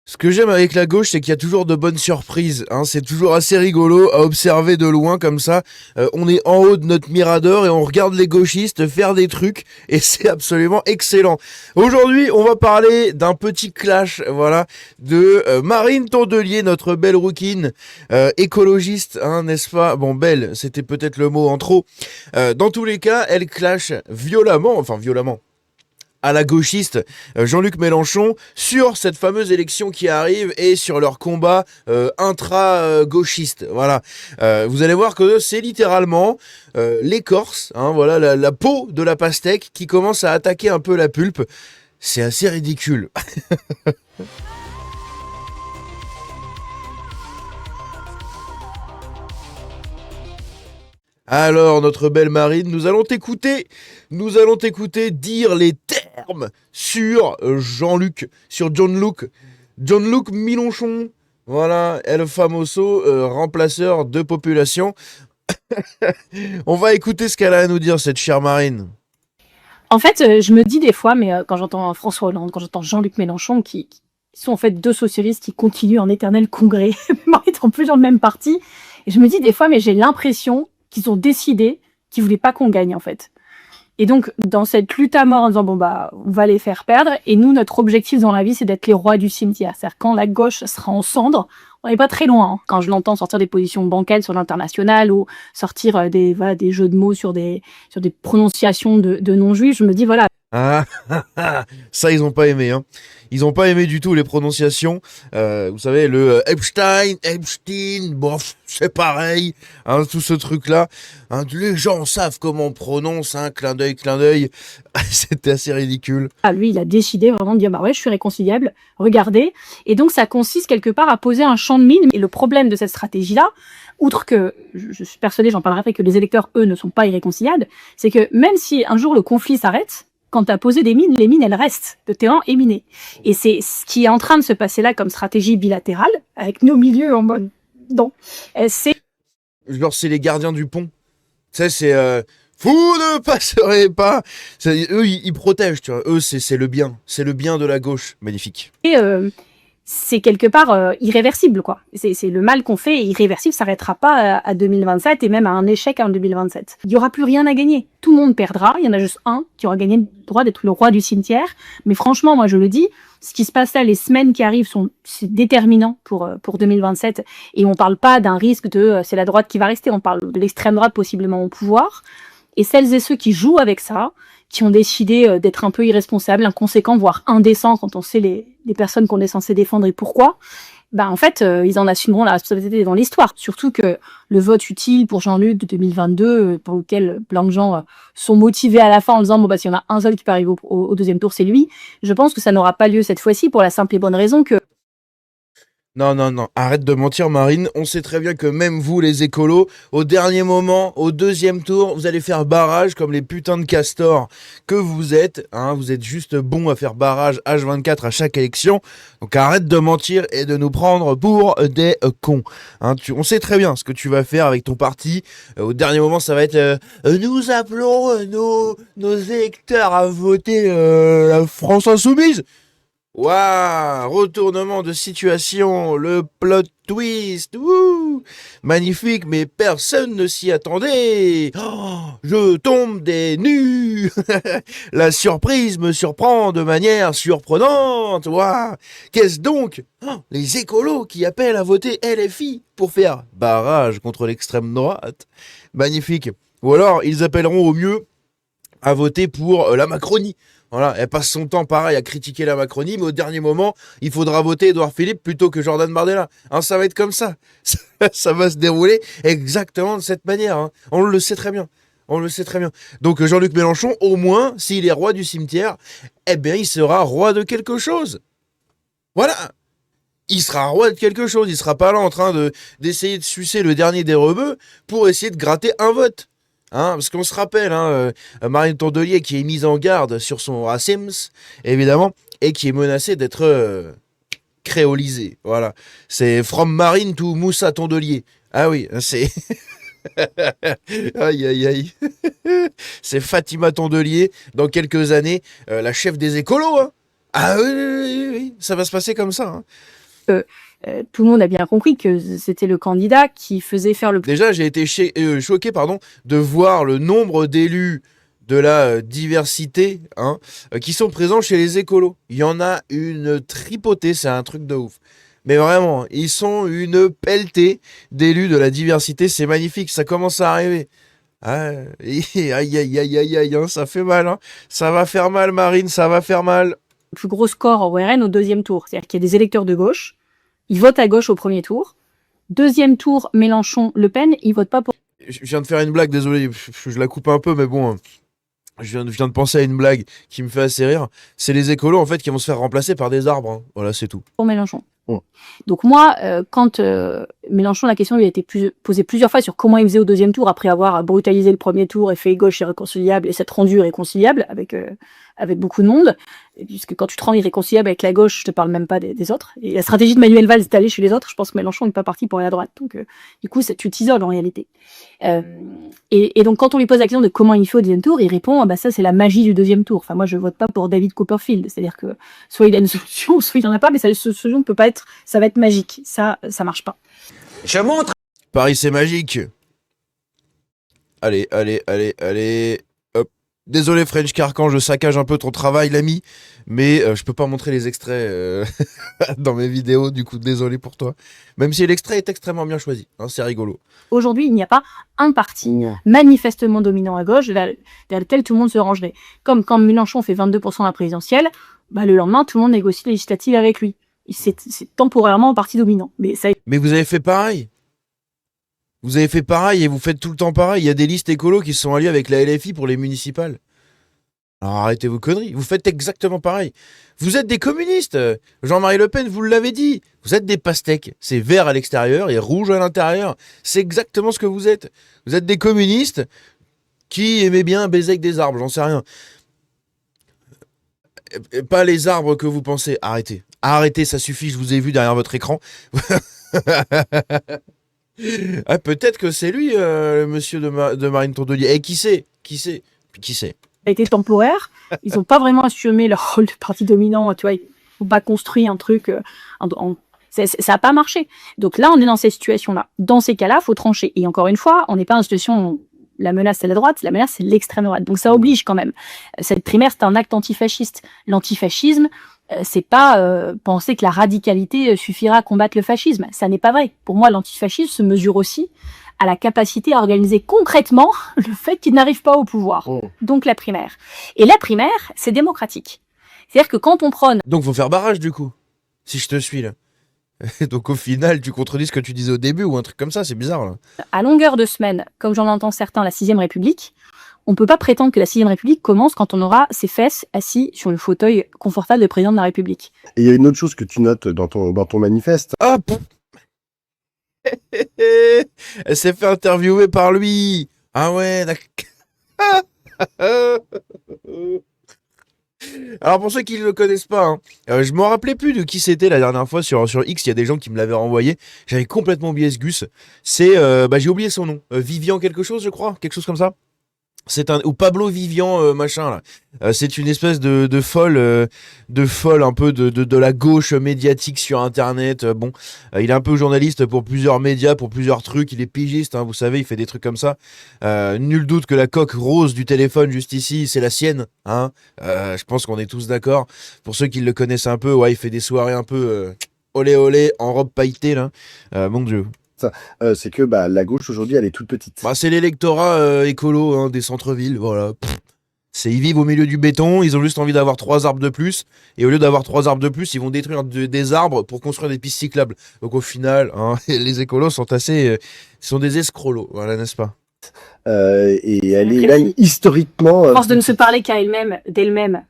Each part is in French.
Ce que j'aime avec la gauche, c'est qu'il y a toujours de bonnes surprises. Hein. C'est toujours assez rigolo à observer de loin comme ça. On est en haut de notre mirador et on regarde les gauchistes faire des trucs et c'est absolument excellent. Aujourd'hui, on va parler d'un petit clash, voilà, de Marine Tondelier, notre belle rouquine écologiste, hein, n'est-ce pas? Bon, belle, c'était peut-être le mot en trop. Dans tous les cas, elle clash violemment, à la gauchiste Jean-Luc Mélenchon sur cette fameuse élection qui arrive et sur leur combat intra-gauchiste. Voilà. Vous allez voir que c'est littéralement l'écorce, hein, voilà, la peau de la pastèque qui commence à attaquer un peu la pulpe. C'est assez ridicule. Alors, notre belle Marine, nous allons t'écouter dire les termes sur Jean-Luc, sur John-Luc Mélenchon. Voilà, el famoso remplaceur de population. On va écouter ce qu'elle a à nous dire, cette chère Marine. En fait, je me dis des fois, mais quand j'entends François Hollande, quand j'entends Jean-Luc Mélenchon, qui sont en fait deux socialistes qui continuent en éternel congrès, mais en étant plus dans le même parti, et je me dis des fois, mais j'ai l'impression qu'ils ont décidé qu'ils voulaient pas qu'on gagne, en fait. Et donc, dans cette lutte à mort, en disant, bon, bah, on va les faire perdre, et nous, notre objectif dans la vie, c'est d'être les rois du cimetière. C'est-à-dire, quand la gauche sera en cendres, on n'est pas très loin. Hein. Quand je l'entends sortir des positions bancales sur l'international, ou sortir des jeux de mots sur des prononciations de non-juifs, je me dis, voilà. Ah, ça, ils ont pas aimé, hein. Ils ont pas aimé du tout les prononciations. Vous savez, le Epstein, bof, c'est pareil. Hein, tout ce truc-là. Hein, les gens savent comment on prononce, hein, clin d'œil, clin d'œil. C'était assez ridicule. Ah, lui, il a décidé vraiment de dire, bah ouais, je suis réconciliable, regardez. Et donc, ça consiste quelque part à poser un champ de mine. Et le problème de cette stratégie-là, outre que, je suis persuadée, j'en parlerai après, que les électeurs, eux, ne sont pas irréconciliables, c'est que même si un jour le conflit s'arrête, quand tu as posé des mines, les mines, elles restent. Le terrain est miné. Et c'est ce qui est en train de se passer là comme stratégie bilatérale, avec nos milieux en mode non. C'est... Genre, c'est les gardiens du pont. Tu sais, c'est... vous ne passerez pas. Eux, ils protègent, tu vois. Eux, c'est le bien. C'est le bien de la gauche. Magnifique. Et c'est quelque part irréversible, quoi. C'est le mal qu'on fait est irréversible, ça s'arrêtera pas à 2027 et même à un échec en 2027. Il y aura plus rien à gagner. Tout le monde perdra. Il y en a juste un qui aura gagné le droit d'être le roi du cimetière. Mais franchement, moi, je le dis, ce qui se passe là, les semaines qui arrivent c'est déterminant pour 2027. Et on parle pas d'un risque de c'est la droite qui va rester. On parle de l'extrême droite possiblement au pouvoir. Et celles et ceux qui jouent avec ça, qui ont décidé d'être un peu irresponsables, inconséquents, voire indécents quand on sait les personnes qu'on est censé défendre et pourquoi, en fait, ils en assumeront la responsabilité dans l'histoire. Surtout que le vote utile pour Jean-Luc de 2022, pour lequel plein de gens sont motivés à la fin en disant, bon, bah, s'il y en a un seul qui peut arriver au deuxième tour, c'est lui. Je pense que ça n'aura pas lieu cette fois-ci pour la simple et bonne raison que Non, arrête de mentir Marine, on sait très bien que même vous les écolos, au dernier moment, au deuxième tour, vous allez faire barrage comme les putains de castors que vous êtes, hein, vous êtes juste bons à faire barrage H24 à chaque élection, donc arrête de mentir et de nous prendre pour des cons. Hein, on sait très bien ce que tu vas faire avec ton parti, au dernier moment ça va être nous appelons nos électeurs à voter la France Insoumise. Waouh, retournement de situation, le plot twist, wouh, magnifique, mais personne ne s'y attendait. Oh, je tombe des nues. La surprise me surprend de manière surprenante. Waouh, qu'est-ce donc? Oh, les écolos qui appellent à voter LFI pour faire barrage contre l'extrême droite. Magnifique. Ou alors, ils appelleront au mieux à voter pour la Macronie. Voilà, elle passe son temps pareil à critiquer la Macronie, mais au dernier moment, il faudra voter Édouard Philippe plutôt que Jordan Bardella. Hein, ça va être comme ça. Ça va se dérouler exactement de cette manière. Hein. On le sait très bien. On le sait très bien. Donc Jean-Luc Mélenchon, au moins, s'il est roi du cimetière, eh bien, il sera roi de quelque chose. Voilà. Il sera roi de quelque chose. Il sera pas là en train d'essayer de sucer le dernier des rebeux pour essayer de gratter un vote. Hein, parce qu'on se rappelle, hein, Marine Tondelier qui est mise en garde sur son racisme, évidemment, et qui est menacée d'être créolisée. Voilà. C'est From Marine to Moussa Tondelier. Ah oui, c'est... aïe, aïe, aïe. C'est Fatima Tondelier, dans quelques années, la chef des écolos. Hein. Ah oui, oui, oui, oui, ça va se passer comme ça. Hein. Tout le monde a bien compris que c'était le candidat qui faisait faire le Déjà, j'ai été choqué de voir le nombre d'élus de la diversité qui sont présents chez les écolos. Il y en a une tripotée, c'est un truc de ouf. Mais vraiment, ils sont une pelletée d'élus de la diversité, c'est magnifique, ça commence à arriver. Ah, aïe, aïe, aïe, aïe, aïe, hein, ça fait mal. Hein. Ça va faire mal, Marine, ça va faire mal. plus gros score en RN au deuxième tour. C'est-à-dire qu'il y a des électeurs de gauche, ils votent à gauche au premier tour. Deuxième tour, Mélenchon-Le Pen, ils votent pas pour... Je viens de faire une blague, désolé, je la coupe un peu, mais bon, je viens de penser à une blague qui me fait assez rire. C'est les écolos, en fait, qui vont se faire remplacer par des arbres. Hein. Voilà, c'est tout. Pour Mélenchon. Donc moi, quand Mélenchon, la question lui a été posée plusieurs fois sur comment il faisait au deuxième tour, après avoir brutalisé le premier tour et fait gauche irréconciliable et s'être rendu irréconciliable avec beaucoup de monde, puisque quand tu te rends irréconciliable avec la gauche, je te parle même pas des autres. Et la stratégie de Manuel Valls d'aller chez les autres, je pense que Mélenchon n'est pas parti pour aller à droite. Donc du coup, tu t'isoles en réalité. Et donc quand on lui pose la question de comment il fait au deuxième tour, il répond bah ça c'est la magie du deuxième tour. Enfin moi je vote pas pour David Copperfield, c'est-à-dire que soit il a une solution, soit il en a pas, mais cette solution ne peut pas être, ça va être magique. Ça marche pas. Je montre. Paris c'est magique. Allez, allez, allez, allez. Hop. Désolé French Carcan, je saccage un peu ton travail l'ami, mais je peux pas montrer les extraits dans mes vidéos, du coup désolé pour toi. Même si l'extrait est extrêmement bien choisi, hein, c'est rigolo. Aujourd'hui, il n'y a pas un parti manifestement dominant à gauche vers lequel tout le monde se rangerait. Comme quand Mélenchon fait 22% à la présidentielle, bah, le lendemain, tout le monde négocie les législatives avec lui. C'est temporairement un parti dominant. Mais vous avez fait pareil. Vous avez fait pareil et vous faites tout le temps pareil. Il y a des listes écolos qui se sont alliées avec la LFI pour les municipales. Alors arrêtez vos conneries. Vous faites exactement pareil. Vous êtes des communistes. Jean-Marie Le Pen vous l'avez dit. Vous êtes des pastèques. C'est vert à l'extérieur et rouge à l'intérieur. C'est exactement ce que vous êtes. Vous êtes des communistes qui aimaient bien baiser avec des arbres. J'en sais rien. Pas les arbres que vous pensez. Arrêtez. Arrêtez, ça suffit. Je vous ai vu derrière votre écran. Ah, peut-être que c'est lui, le monsieur de Marine Tondelier. Et qui sait? Qui sait? Puis qui sait? Ça a été temporaire. Ils n'ont pas vraiment assumé leur rôle de parti dominant. Tu vois, ils n'ont pas construit un truc. Ça n'a pas marché. Donc là, on est dans cette situation-là. Dans ces cas-là, il faut trancher. Et encore une fois, on n'est pas en situation où la menace, c'est la droite, la menace, c'est l'extrême droite. Donc ça oblige quand même. Cette primaire, c'est un acte antifasciste. L'antifascisme, c'est pas penser que la radicalité suffira à combattre le fascisme. Ça n'est pas vrai. Pour moi, l'antifascisme se mesure aussi à la capacité à organiser concrètement le fait qu'il n'arrive pas au pouvoir. Donc la primaire. Et la primaire, c'est démocratique. C'est-à-dire que quand on prône... Donc faut faire barrage du coup, si je te suis là. Donc au final, tu contredis ce que tu disais au début ou un truc comme ça, c'est bizarre là. À longueur de semaine, comme j'en entends certains, la 6ème République, on ne peut pas prétendre que la 6ème République commence quand on aura ses fesses assis sur le fauteuil confortable de président de la République. Et il y a une autre chose que tu notes dans ton manifeste. Ah, elle s'est fait interviewer par lui. Ah ouais, d'accord. Alors pour ceux qui ne le connaissent pas, je me rappelais plus de qui c'était la dernière fois sur X, il y a des gens qui me l'avaient renvoyé. J'avais complètement oublié ce Gus. C'est, j'ai oublié son nom. Vivian quelque chose, je crois. Quelque chose comme ça. C'est ou Pablo Vivian machin là. C'est une espèce de folle un peu de la gauche médiatique sur internet. Bon, il est un peu journaliste pour plusieurs médias, pour plusieurs trucs. Il est pigiste, vous savez, il fait des trucs comme ça. Nul doute que la coque rose du téléphone juste ici, c'est la sienne. Je pense qu'on est tous d'accord. Pour ceux qui le connaissent un peu, ouais, il fait des soirées un peu olé olé en robe pailletée là. Mon Dieu. C'est que la gauche aujourd'hui elle est toute petite. C'est l'électorat écolo des centres-villes, voilà. Ils vivent au milieu du béton, ils ont juste envie d'avoir 3 arbres de plus, et au lieu d'avoir 3 arbres de plus, ils vont détruire des arbres pour construire des pistes cyclables. Donc au final, les écolos sont sont des escrolos, voilà, n'est-ce pas? Et elle est même historiquement... À force de ne se parler d'elle-même,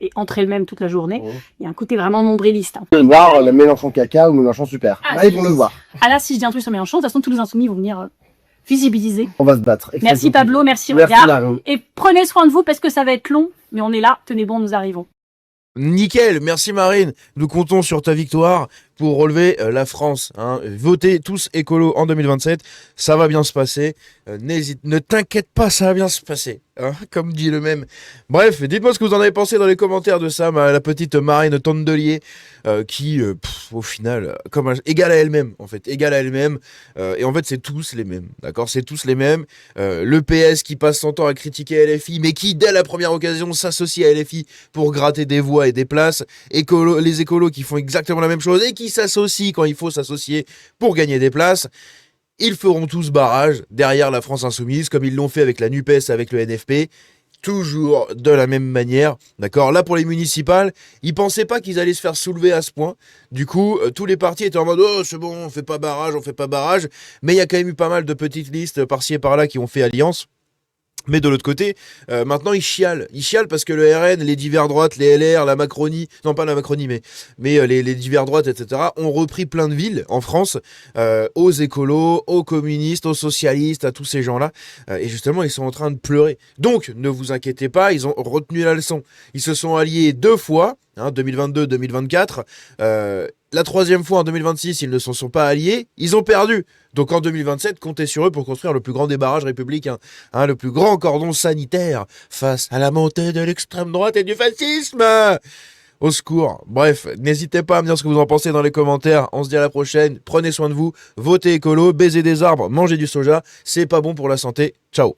et entre elles-mêmes toute la journée, il y a un côté vraiment nombriliste. On peut voir le Mélenchon caca ou Mélenchon super. Allez pour le voir. Ah là, si je dis un truc sur Mélenchon, de toute façon, tous les insoumis vont venir visibiliser. On va se battre. Merci Pablo, merci Regard. Et prenez soin de vous parce que ça va être long, mais on est là, tenez bon, nous arrivons. Nickel, merci Marine. Nous comptons sur ta victoire pour relever la France. Hein. Votez tous écolo en 2027, ça va bien se passer. Ne t'inquiète pas, ça va bien se passer. Hein, comme dit le même. Bref, dites-moi ce que vous en avez pensé dans les commentaires de ça, la petite Marine Tondelier, qui, au final, égale à elle-même, en fait, égale à elle-même. Et en fait, c'est tous les mêmes, d'accord? C'est tous les mêmes. Le PS qui passe son temps à critiquer LFI, mais qui, dès la première occasion, s'associe à LFI pour gratter des voix et des places. Les écolos qui font exactement la même chose et qui s'associent quand il faut s'associer pour gagner des places. Ils feront tous barrage derrière la France Insoumise, comme ils l'ont fait avec la NUPES, avec le NFP, toujours de la même manière, d'accord? Là, pour les municipales, ils pensaient pas qu'ils allaient se faire soulever à ce point. Du coup, tous les partis étaient en mode « Oh, c'est bon, on fait pas barrage », mais il y a quand même eu pas mal de petites listes par-ci et par-là qui ont fait alliance. Mais de l'autre côté, maintenant ils chialent parce que le RN, les divers droites, les LR, la Macronie, non pas la Macronie, mais les divers droites, etc., ont repris plein de villes en France, aux écolos, aux communistes, aux socialistes, à tous ces gens-là, et justement ils sont en train de pleurer. Donc ne vous inquiétez pas, ils ont retenu la leçon. Ils se sont alliés 2 fois, 2022-2024. La troisième fois en 2026, ils ne se sont pas alliés, ils ont perdu. Donc en 2027, comptez sur eux pour construire le plus grand débarrage républicain, le plus grand cordon sanitaire face à la montée de l'extrême droite et du fascisme. Au secours. Bref, n'hésitez pas à me dire ce que vous en pensez dans les commentaires. On se dit à la prochaine. Prenez soin de vous, votez écolo, baisez des arbres, mangez du soja. C'est pas bon pour la santé. Ciao.